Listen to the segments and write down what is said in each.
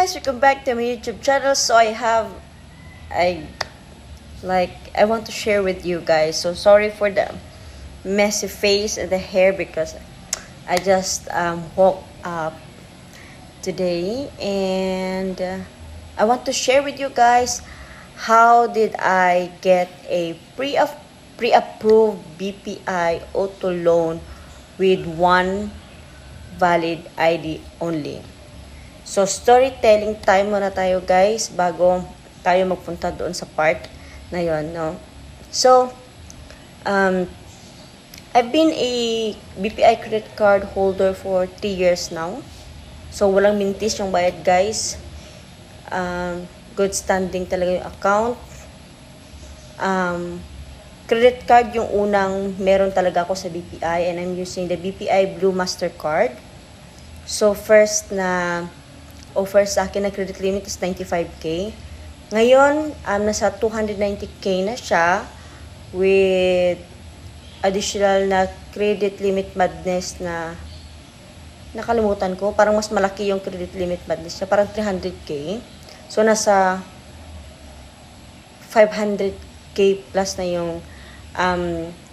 guys, welcome back to my YouTube channel. So I want to share with you guys. So sorry for the messy face and the hair because I just woke up today and I want to share with you guys how did I get a pre-approved BPI auto loan with one valid ID only. So, storytelling time muna tayo guys bago tayo magpunta doon sa part na yon, no? So, I've been a BPI credit card holder for 3 years now. So, walang mintis yung bayad guys. Good standing talaga yung account. Credit card yung unang meron talaga ako sa BPI and I'm using the BPI Blue Mastercard. So, first na offer sa akin na credit limit is 95k. Ngayon, nasa 290k na siya with additional na credit limit madness na nakalimutan ko. Parang mas malaki yung credit limit madness niya. Parang 300k. So, nasa 500k plus na yung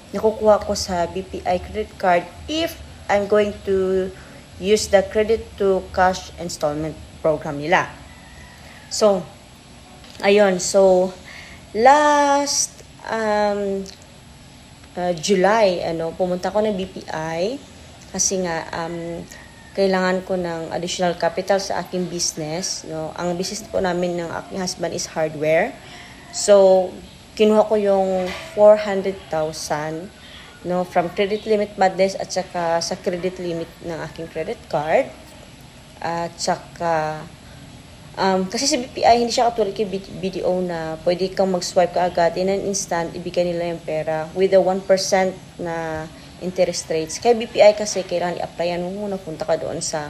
nakukuha ko sa BPI credit card if I'm going to use the credit to cash installment program nila. So, ayun. So, last July, pumunta ko ng BPI kasi nga kailangan ko ng additional capital sa aking business. No? Ang business po namin ng aking husband is hardware. So, kinuha ko yung 400,000 from credit limit madness at saka sa credit limit ng aking credit card. At saka, kasi sa BPI, hindi siya katulad kay BDO na pwede kang mag-swipe ka agad in an instant, ibigay nila yung pera with a 1% na interest rates. Kaya BPI kasi kailangan i-applyan mo muna, punta ka doon sa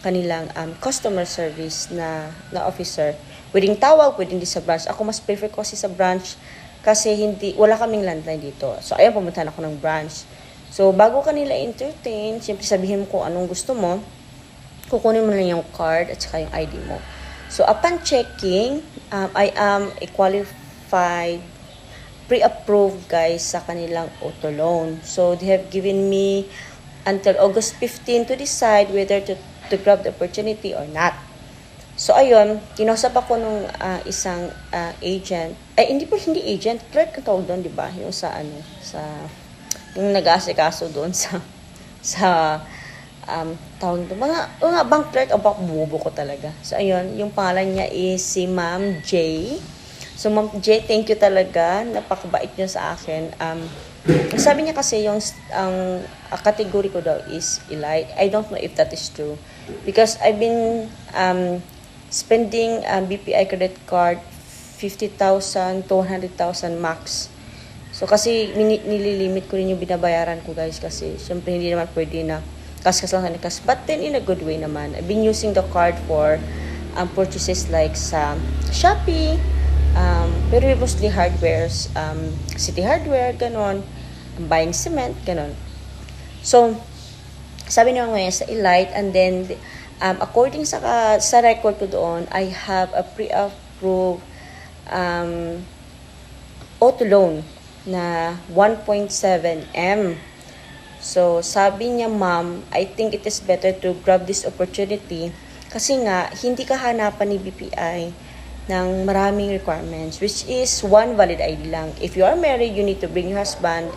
kanilang customer service na officer. Pwedeng tawag, pwedeng di sa branch. Ako mas prefer ko kasi sa branch kasi wala kaming landline dito. So, ayun, pumunta na ako ng branch. So, bago ka nila entertain, siyempre sabihin mo kung anong gusto mo, kukunin mo na yung card at saka yung ID mo. So, upon checking, I am a qualified pre-approved guys sa kanilang auto loan. So, they have given me until August 15 to decide whether to grab the opportunity or not. So, ayun, kinausap ako nung isang agent. Hindi agent, clerk ang tawag doon, di ba? Yung yung nag-aasikaso doon sa tawag doon. Mga bank clerk, bank bubo ko talaga. So, ayun, yung pangalan niya is si Ma'am J. So, Ma'am J, thank you talaga. Napakabait niya sa akin. Sabi niya kasi yung category ko daw is elite. I don't know if that is true. Because I've been spending BPI credit card 50,000 to 100,000 max. So, kasi nililimit ko rin yung binabayaran ko, guys. Kasi, syempre, hindi naman pwede na kas-kas lang sa kas. But then, in a good way naman. I've been using the card for purchases like sa Shopee, pero mostly hardwares, City Hardware, ganon. Buying cement, ganon. So, sabi naman ngayon sa Elite, and then, according sa record ko doon, I have a pre-approved auto loan na 1.7M. So, sabi niya, ma'am, I think it is better to grab this opportunity kasi nga, hindi ka hanapan ni BPI ng maraming requirements, which is one valid ID lang. If you are married, you need to bring your husband.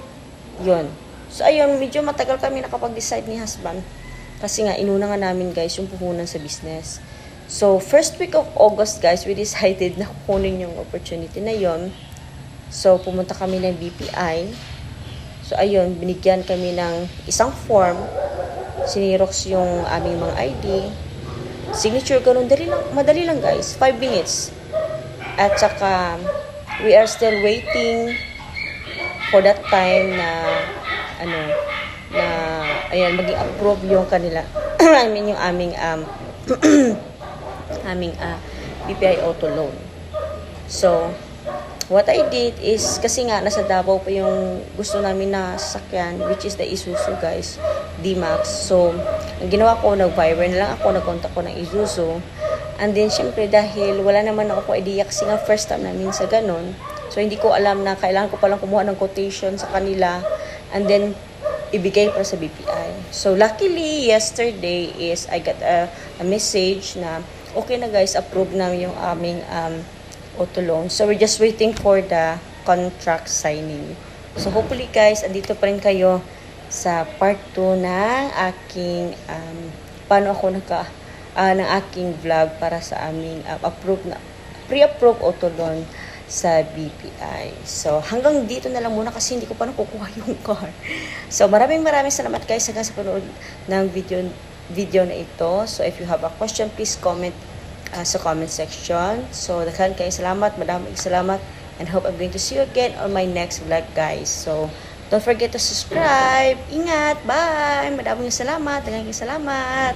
Yun. So, ayun, medyo matagal kami nakapag-decide ni husband. Kasi nga, inuna nga namin, guys, yung puhunan sa business. So, first week of August, guys, we decided na kukunin yung opportunity na yon. So, pumunta kami ng BPI. So, ayun, binigyan kami ng isang form. Sinirox yung aming mga ID. Signature, ganun. Madali lang, guys. 5 minutes. At saka, we are still waiting for that time na, ayan, maging approve yung kanila. yung aming, BPI auto loan. So, what I did is, kasi nga, nasa Davao pa yung gusto namin na sasakyan, which is the Isuzu, guys, D-Max. So, ang ginawa ko, nag-Viber na lang ako, nag-contact ko ng Isuzu. And then, syempre, dahil wala naman ako idea kasi nga first time namin sa ganun. So, hindi ko alam na kailangan ko palang kumuha ng quotation sa kanila and then ibigay para sa BPI. So, luckily, yesterday is I got a message na okay na guys, approve na yung aming auto loan. So, we're just waiting for the contract signing. So, hopefully guys, andito pa rin kayo sa part 2 ng aking paano ako ng aking vlog para sa aming pre-approve auto loan sa BPI. So, hanggang dito na lang muna kasi hindi ko pa nakukuha yung car. So, maraming salamat guys hanggang sa panood ng video na ito. So, if you have a question, please comment sa comment section. So, daghan kayo salamat, madaming salamat, and hope I'm going to see you again on my next vlog guys. So, don't forget to subscribe. Ingat! Bye! Madaming salamat. Daghan kayo salamat.